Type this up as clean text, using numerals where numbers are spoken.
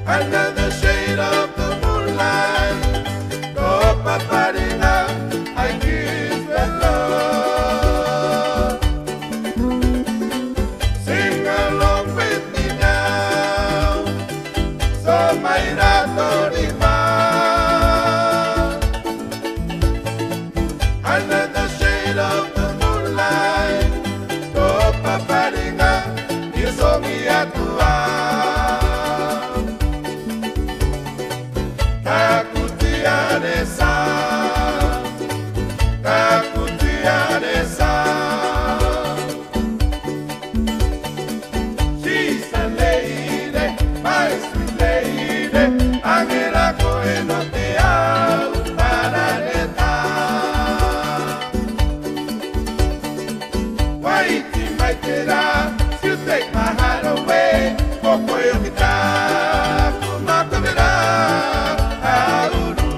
Under the shade of the moonlight, go paparina, I kiss the love. Sing along with me now, so my Ratorima. Under the shade of the moonlight, go paparina, kiss me at the she's a lady, my sweet lady. Angela Cohen of the house, Maraneta. Whitey, my kidda, you take my heart away. Poco yo guitar, kuma kamera, auru.